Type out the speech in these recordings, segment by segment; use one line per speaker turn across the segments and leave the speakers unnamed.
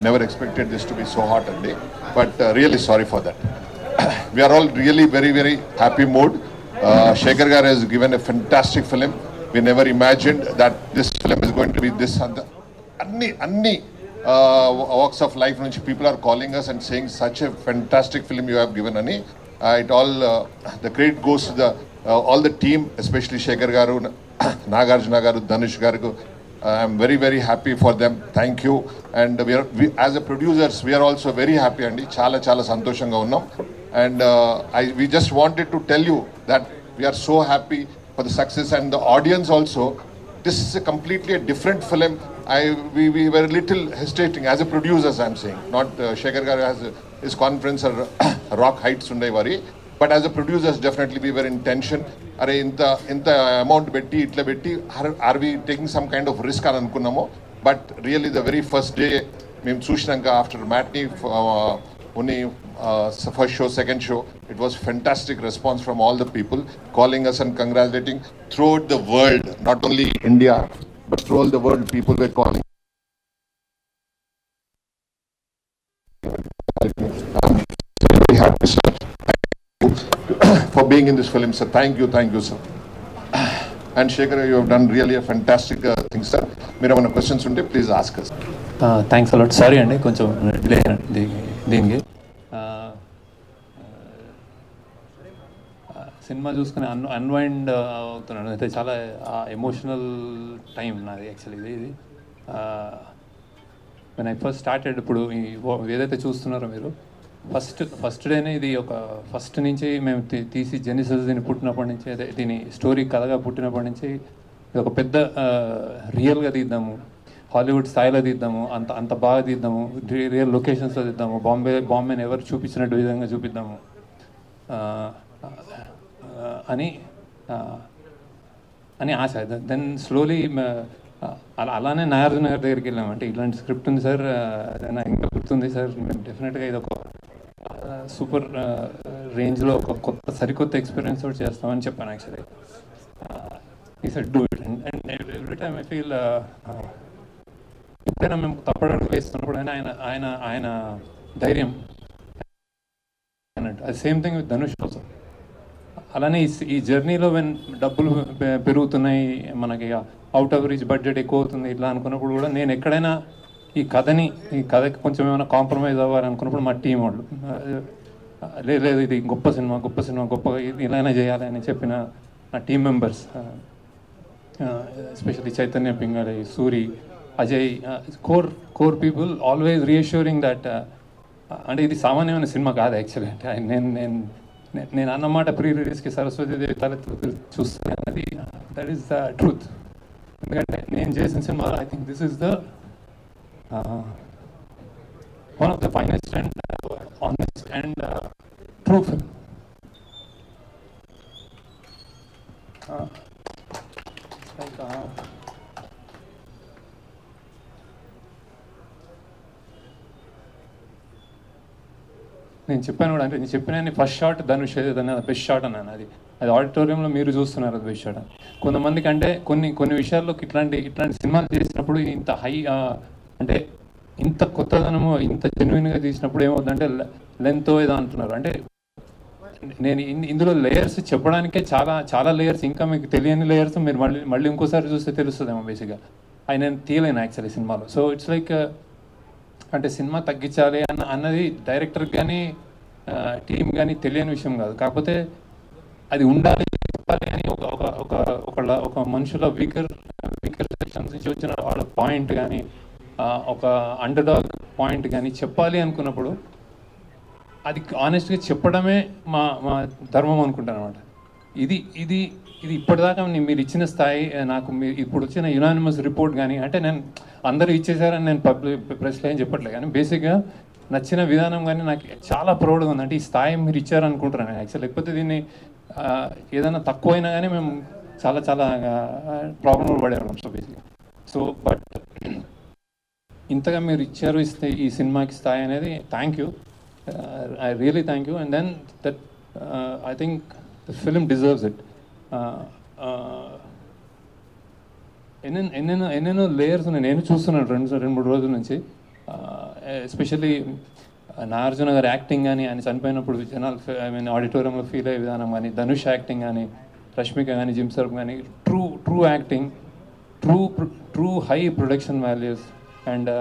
never expected this to be so hot a day, but really sorry for that. We are all really very, very happy mood. Shekhar Garu has given a fantastic film. We never imagined that this film is going to be this. Anni walks of life, people are calling us and saying such a fantastic film you have given, Ani. It all the credit goes to the all the team, especially Shekhar Garu, Nagarjuna Garu, Dhanush Garu. I am very, very happy for them. Thank you. And we as a producers, we are also very happy, Andi. Chala santoshanga unnam. And we just wanted to tell you that we are so happy for the success and the audience also. This is a completely a different film. We were a little hesitating as a producers, I'm saying. Not Shekhar Garu has his conference or rock heights undai vari. But as a producers, definitely we were in tension. Are inta amount betti itla betti are we taking some kind of risk అని అనుకున్నాము. But really the very first day మేము చూసినాక after matinee only first show, second show, it was fantastic response from all the people calling us and congratulating throughout the world, not only India but throughout the world people were calling. I'm very happy, sir, for being in this film, sir. Thank you, sir. And Shekhar, you have done really a fantastic thing, sir. మీరు ఏమైనా questions ఉంటే please ask us.
Thanks a lot. Sorry అండి కొంచెం delay దీనికి. Cinema చూసుకుని unwind అవుతున్నాను. అయితే చాలా ఎమోషనల్ టైం నాది యాక్చువల్లీ ఇది. when I first started, ఇప్పుడు ఏదైతే చూస్తున్నారో మీరు ఫస్ట్ డేనే ఇది ఒక ఫస్ట్ నుంచి మేము తీసి జెనిసిస్ దీన్ని పుట్టినప్పటి నుంచి, అదే దీని స్టోరీ కథగా పుట్టినప్పటి నుంచి ఇది ఒక పెద్ద రియల్గా తీద్దాము, హాలీవుడ్ స్థాయిలో తీద్దాము, అంత బాగా తీద్దాము, రియల్ లొకేషన్స్లో తీద్దాము, బాంబేని ఎవరు చూపించినట్టు విధంగా చూపిద్దాము అని ఆశ. దెన్ స్లోలీ అలానే నాగార్జున గారి దగ్గరికి వెళ్ళాము. అంటే ఇలాంటి స్క్రిప్ట్ ఉంది సార్, నాకు ఇంకా గుర్తుంది సార్, మేము డెఫినెట్గా ఇది ఒక సూపర్ రేంజ్లో ఒక సరికొత్త ఎక్స్పీరియన్స్ కూడా చేస్తామని చెప్పాను యాక్చువల్లీ. ఈ sir do it. And every time I feel ఎప్పుడైనా మేము తప్పడడుగు వేస్తున్నప్పుడు ఆయన ధైర్యం అన్నట్టు. అది same thing with Dhanush also. అలానే ఈ జర్నీలో డబ్బులు పెరుగుతున్నాయి, మనకి అవుట్ ఆఫ్ రీచ్ బడ్జెట్ ఎక్కువ అవుతుంది ఇట్లా అనుకున్నప్పుడు కూడా నేను ఎక్కడైనా ఈ కథకి కొంచెం ఏమైనా కాంప్రమైజ్ అవ్వాలి అనుకున్నప్పుడు మా టీం వాళ్ళు లేదు ఇది గొప్ప సినిమా గొప్పగా ఇలానే చేయాలి అని చెప్పిన నా team members, especially Chaitanya Pingali, Suri, Ajay, core people always reassuring that. అంటే ఇది సామాన్యమైన సినిమా కాదు యాక్చువల్లీ. అంటే నేను అన్నమాట ప్రీ రిలీజ్కి సరస్వతీదేవి తలెత్తు చూస్తాను అన్నది, దట్ ఈస్ ద ట్రూత్. ఎందుకంటే నేను చేసిన cinema I think this is the one of the finest and honest and true film. నేను చెప్పాను కూడా, అంటే నేను చెప్పిన ఫస్ట్ షాట్ ధనుష్ ఏదైనా బెస్ట్ షాట్ అన్నాను. అది ఆడిటోరియంలో మీరు చూస్తున్నారు అది బెస్ట్ షాట్ అని. కొంతమందికి అంటే కొన్ని విషయాల్లోకి ఇట్లాంటి సినిమాలు చేసినప్పుడు ఇంత హై అంటే ఇంత కొత్తదనము ఇంత జెన్యున్గా తీసినప్పుడు ఏమవుతుందంటే లెంత్ ఏదో అంటున్నారు. అంటే నేను ఇందులో లేయర్స్ చెప్పడానికే చాలా లేయర్స్, ఇంకా మీకు తెలియని లేయర్స్ మీరు మళ్ళీ ఇంకోసారి చూస్తే తెలుస్తుందేమో బేసిక్గా. అవి నేను తీయలేను యాక్చువల్లీ సినిమాలో. సో ఇట్స్ లైక్ అంటే సినిమా తగ్గించాలి అన్నది డైరెక్టర్కి కానీ టీం కానీ తెలియని విషయం కాదు. కాకపోతే అది ఉండాలి చెప్పాలి అని ఒక మనుషుల వీకర్ సెక్షన్స్ నుంచి వచ్చిన వాళ్ళ పాయింట్ కానీ ఒక అండర్ డాగ్ పాయింట్ కానీ చెప్పాలి అనుకున్నప్పుడు అది ఆనెస్ట్గా చెప్పడమే మా ధర్మం అనుకుంటాను అనమాట. ఇది ఇప్పటిదాకా మీరు ఇచ్చిన స్థాయి, నాకు ఇప్పుడు వచ్చిన యునానిమస్ రిపోర్ట్ కానీ, అంటే నేను అందరూ ఇచ్చేసారని నేను ప్రెస్లో ఏం చెప్పట్లేదు, కానీ బేసిక్గా నచ్చిన విధానం కానీ నాకు చాలా ప్రౌడ్గా ఉంది. అంటే ఈ స్థాయి మీరు ఇచ్చారనుకుంటున్నాను నేను యాక్చువల్. లేకపోతే దీన్ని ఏదైనా తక్కువైనా కానీ మేము చాలా ప్రాబ్లంలో పడేవాళ్ళం. సో బేసిక్గా బట్ ఇంతగా మీరు ఇస్తే ఈ సినిమాకి స్థాయి అనేది thank you, I really thank you. And then that I think the film deserves it. ఎన్నెన్నో లేయర్స్ ఉన్నాయి. నేను చూస్తున్నాను రెండు మూడు రోజుల నుంచి. ఎస్పెషల్లీ నాగార్జున గారు యాక్టింగ్ కానీ ఆయన చనిపోయినప్పుడు జనాలు ఆడిటోరియంలో ఫీల్ అయ్యే విధానం కానీ, ధనుష్ యాక్టింగ్ కానీ, రష్మిక కానీ, జిమ్ సర్ఫ్ కానీ, true acting, true high production values and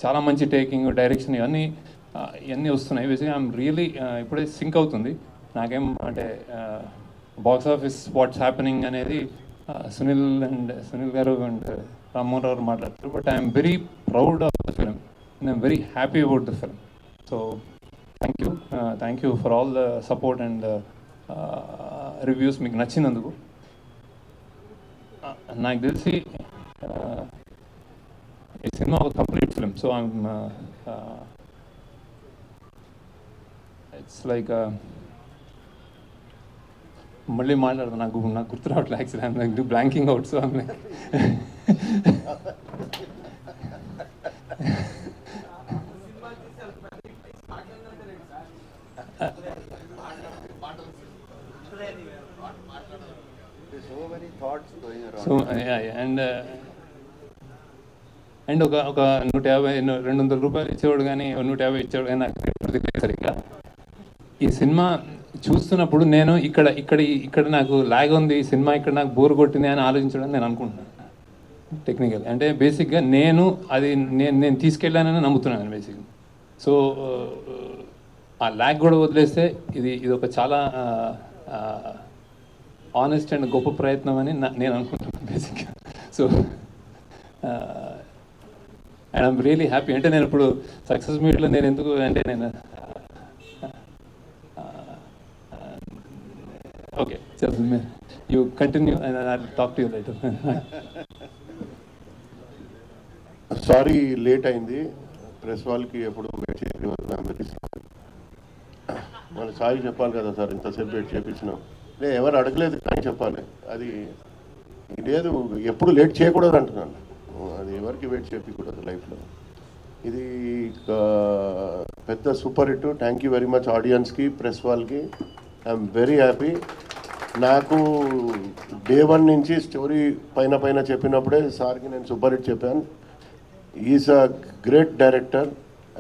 చాలా మంచి టేకింగ్, డైరెక్షన్ ఇవన్నీ వస్తున్నాయి. బేసిక్గా ఐఎమ్ రియలీ ఇప్పుడే సింక్ అవుతుంది నాకేం అంటే బాక్స్ ఆఫీస్ వాట్స్ హ్యాపెనింగ్ అనేది సునీల్ గారు అండ్ రామ్మోహన్ రావు మాట్లాడతారు. But I'm very proud of the film and I'm very happy about the film. So thank you for all the support and reviews మీకు నచ్చినందుకు. నాకు తెలిసి ఈ సినిమా ఒక complete film. So it's like మళ్ళీ మాట్లాడతాను, నాకు గుర్తు రావట్లేదు actually. I'm like blanking out. So I'm like so and ఒక 150-200 రూపాయలు ఇచ్చేవాడు కానీ 150 ఇచ్చేవాడు కానీ నాకు సరిగ్గా ఈ సినిమా చూస్తున్నప్పుడు నేను ఇక్కడ నాకు లాగ్ ఉంది, ఈ సినిమా ఇక్కడ నాకు బోర్ కొట్టింది అని ఆలోచించడం నేను అనుకుంటున్నాను. టెక్నికల్ అంటే బేసిక్గా నేను తీసుకెళ్ళానని నమ్ముతున్నాను బేసిక్గా. సో ఆ లాగ్ కూడా వదిలేస్తే ఇది ఒక చాలా ఆనెస్ట్ అండ్ గొప్ప ప్రయత్నం అని నేను అనుకుంటున్నాను బేసిక్గా. So and I'm really happy. అంటే నేను ఇప్పుడు సక్సెస్ మీట్లో నేను ఎందుకు అంటే నేను okay you continue and I will talk to you later.
Sorry late అయింది, ప్రెస్ వాళ్ళకి ఎప్పుడు వెయిట్ చేయాలి. మన సారీ చెప్పాలి కదా సార్, ఇంతసేపు వెయిట్ చేయించినాం. ఎవరు అడగలేదు కానీ చెప్పాలి, అది లేదు. ఎప్పుడు లేట్ చేయకూడదు అంటున్నాను, అది ఎవరికి వెయిట్ చేయకూడదు లైఫ్లో. ఇది పెద్ద super hit. Thank you very much ఆడియన్స్కి, ప్రెస్ వాళ్ళకి. I'm very happy. నాకు డే 1 నుంచి స్టోరీ పైన చెప్పినప్పుడే సార్కి నేను సూపర్ హిట్ చెప్పాను. Is a great director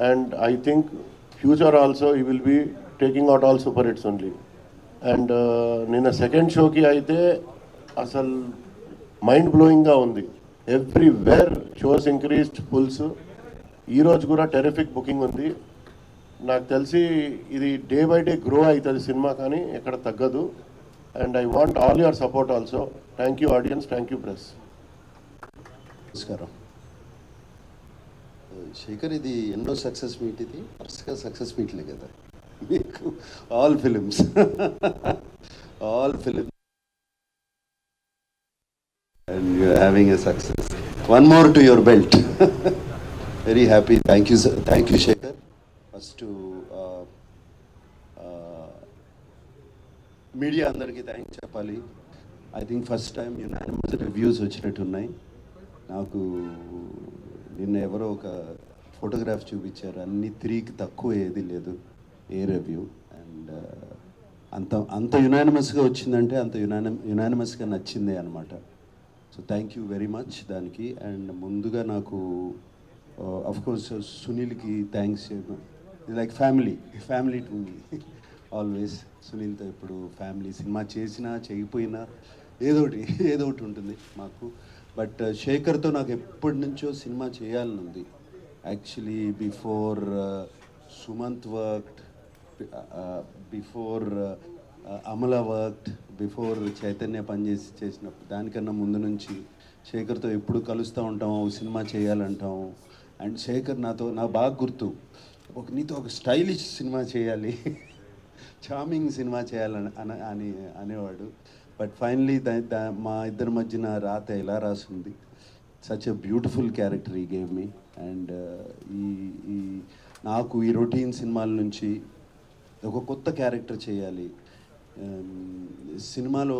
and I think future also he will be taking out all super hits only. And నిన్న సెకండ్ షోకి అయితే అసలు మైండ్ బ్లోయింగ్గా ఉంది. Everywhere shows increased fulls. ఈరోజు కూడా టెరిఫిక్ బుకింగ్ ఉంది. నాకు తెలిసి ఇది డే బై డే గ్రో అవుతుంది సినిమా, కానీ ఎక్కడ తగ్గదు. And I want all your support also. Thank you audience, thank you press.
నమస్కారం శేఖర్. ఇది ఎన్నో సక్సెస్ మీట్, ఇది వరుసగా సక్సెస్ మీట్లే కదా మీకు. All films and you're having a success. One more to your belt. Very happy. Thank you sir. Thank you Shekhar. First to media andarki thanks cheppali. I think first time unanimous reviews vachinattunnayi. Naaku ninna evaro oka photograph చూపించారు, అన్ని 3కి తక్కువ ఏది లేదు ఏ review. And అంత యునానిమస్గా వచ్చిందంటే అంత యునానిమస్గా నచ్చింది అనమాట. So thank you very much దానికి. అండ్ ముందుగా నాకు అఫ్కోర్స్ సునీల్కి thanks. Like family to me always. సునీల్తో ఇప్పుడు ఫ్యామిలీ, సినిమా చేసినా చేయకపోయినా ఏదో ఒకటి ఉంటుంది మాకు. బట్ శేఖర్తో నాకు ఎప్పటి నుంచో సినిమా చేయాలని ఉంది. Actually before Sumanth worked, before Amala worked, before Chaitanya చేసినప్పుడు, దానికన్నా ముందు నుంచి శేఖర్తో ఎప్పుడు కలుస్తూ ఉంటాం, సినిమా చేయాలంటాం. అండ్ శేఖర్ నాకు బాగా గుర్తు, నీతో ఒక స్టైలిష్ సినిమా చేయాలి, చార్మింగ్ సినిమా చేయాలని అనేవాడు. బట్ ఫైనలీ మా ఇద్దరి మధ్యన రాత ఎలా రాసింది. సచ్ ఎ బ్యూటిఫుల్ క్యారెక్టర్ ఈ గేమ్ మీ. అండ్ ఈ నాకు ఈ రొటీన్ సినిమాల నుంచి ఒక కొత్త క్యారెక్టర్ చేయాలి సినిమాలో.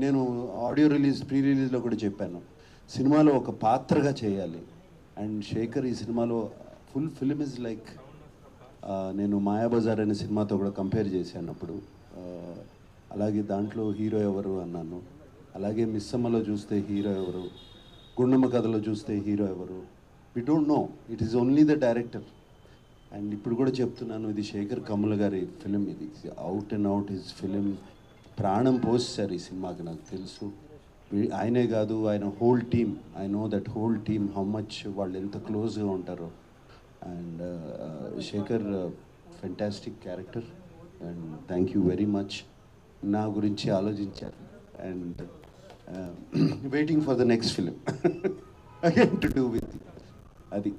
నేను ఆడియో ప్రీ రిలీజ్లో కూడా చెప్పాను, సినిమాలో ఒక పాత్రగా చేయాలి. అండ్ శేఖర్ ఈ సినిమాలో ఫుల్ ఫిల్మ్ ఇస్ లైక్, నేను మాయాబజార్ అనే సినిమాతో కూడా కంపేర్ చేశాను అప్పుడు. అలాగే దాంట్లో హీరో ఎవరు అన్నాను, అలాగే మిస్సమ్మలో చూస్తే హీరో ఎవరు, గుండమ్మ కథలో చూస్తే హీరో ఎవరు, we don't know, it is only the director. And ఇప్పుడు కూడా చెప్తున్నాను, ఇది శేఖర్ కమ్ముల గారి ఫిలిం, ఇది out and out his film. ప్రాణం పోసారు ఈ సినిమాకి, నాకు తెలుసు. ఆయనే కాదు, ఆయన whole team, I know that whole team how much వాళ్ళు ఎంత క్లోజ్గా ఉంటారో. And Shekhar fantastic character, and thank you very much. నా గురించి ఆలోచించారు. And waiting for the next film again to do with అది.